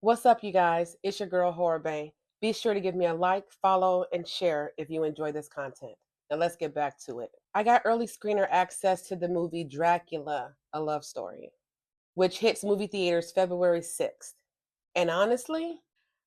What's up, you guys? It's your girl, Horror Bay. Be sure to give me a like, follow, and share if you enjoy this content. Now, let's get back to it. I got early screener access to the movie Dracula, A Love Story, which hits movie theaters February 6th. And honestly,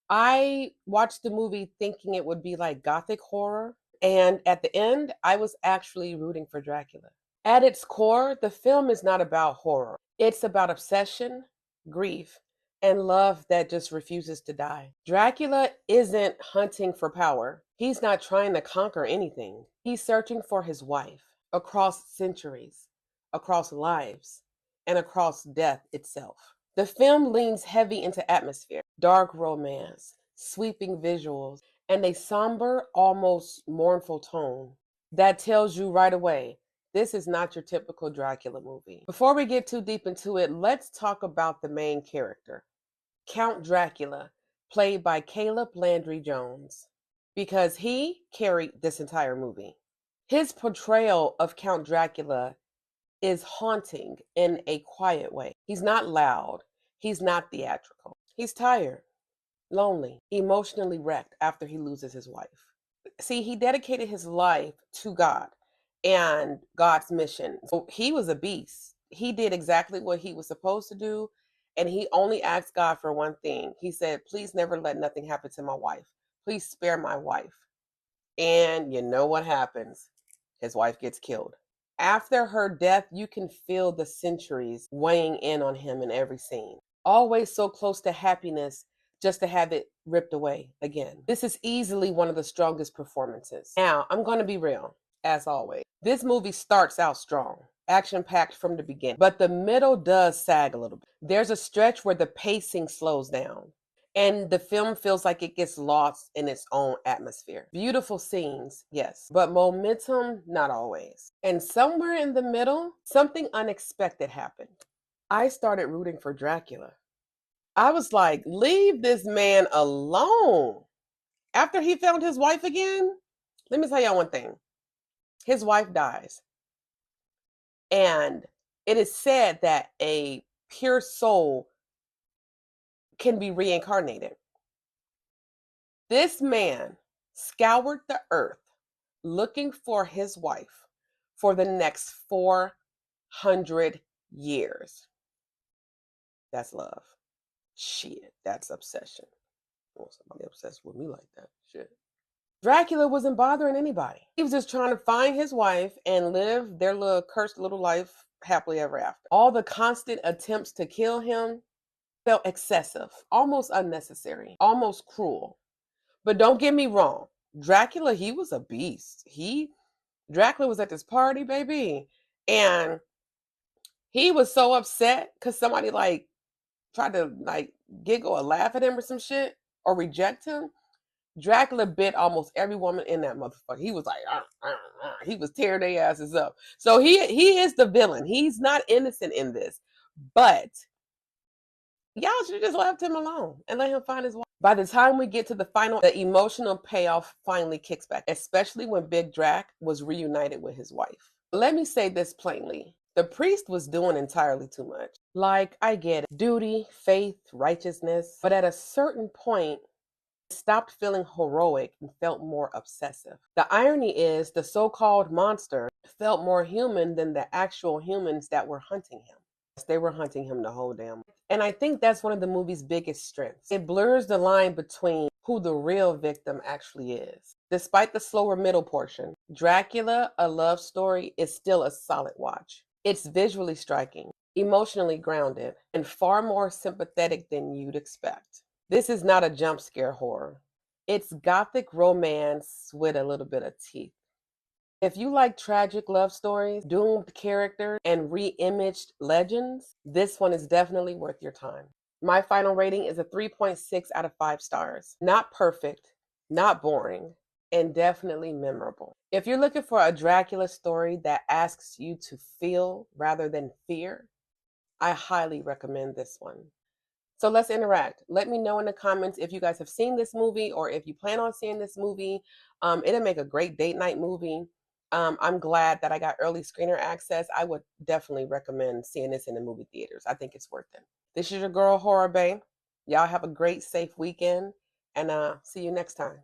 I watched the movie thinking it would be like Gothic horror. And at the end, I was actually rooting for Dracula. At its core, the film is not about horror, it's about obsession, grief, and love that just refuses to die. Dracula isn't hunting for power. He's not trying to conquer anything. He's searching for his wife across centuries, across lives, and across death itself. The film leans heavy into atmosphere, dark romance, sweeping visuals, and a somber, almost mournful tone that tells you right away this is not your typical Dracula movie. Before we get too deep into it, let's talk about the main character, Count Dracula, played by Caleb Landry Jones, because he carried this entire movie. His portrayal of Count Dracula is haunting in a quiet way. He's not loud, he's not theatrical. He's tired, lonely, emotionally wrecked after he loses his wife. See, he dedicated his life to God and God's mission. So he was a beast. He did exactly what he was supposed to do. And he only asked God for one thing. He said, please never let nothing happen to my wife. Please spare my wife. And you know what happens? His wife gets killed. After her death, you can feel the centuries weighing in on him in every scene. Always so close to happiness, just to have it ripped away again. This is easily one of the strongest performances. Now, I'm going to be real, as always. This movie starts out strong, action packed from the beginning, but the middle does sag a little bit. There's a stretch where the pacing slows down and the film feels like it gets lost in its own atmosphere. Beautiful scenes, yes, but momentum, not always. And somewhere in the middle, something unexpected happened. I started rooting for Dracula. I was like, leave this man alone. After he found his wife again, let me tell y'all one thing. His wife dies. And it is said that a pure soul can be reincarnated. This man scoured the earth looking for his wife for the next 400 years. That's love. Shit, that's obsession. Oh, somebody obsessed with me like that. Shit. Dracula wasn't bothering anybody. He was just trying to find his wife and live their little cursed little life happily ever after. All the constant attempts to kill him felt excessive, almost unnecessary, almost cruel. But don't get me wrong, Dracula, he was a beast. Dracula was at this party, baby, and he was so upset because somebody like tried to like giggle or laugh at him or some shit or reject him. Dracula bit almost every woman in that motherfucker. He was like, he was tearing their asses up. So he is the villain. He's not innocent in this, but y'all should have just left him alone and let him find his wife. By the time we get to the final, the emotional payoff finally kicks back, especially when Big Drac was reunited with his wife. Let me say this plainly. The priest was doing entirely too much. Like, I get it. Duty, faith, righteousness. But at a certain point, it stopped feeling heroic and felt more obsessive. The irony is the so-called monster felt more human than the actual humans that were hunting him. They were hunting him the whole damn. And I think that's one of the movie's biggest strengths. It blurs the line between who the real victim actually is. Despite the slower middle portion, Dracula, A Love Story is still a solid watch. It's visually striking, emotionally grounded, and far more sympathetic than you'd expect. This is not a jump scare horror. It's gothic romance with a little bit of teeth. If you like tragic love stories, doomed characters, and re-imaged legends, this one is definitely worth your time. My final rating is a 3.6 out of 5 stars. Not perfect, not boring, and definitely memorable. If you're looking for a Dracula story that asks you to feel rather than fear, I highly recommend this one. So let's interact. Let me know in the comments if you guys have seen this movie or if you plan on seeing this movie. It'll make a great date night movie. I'm glad that I got early screener access. I would definitely recommend seeing this in the movie theaters. I think it's worth it. This is your girl, Horror Bay. Y'all have a great, safe weekend, and see you next time.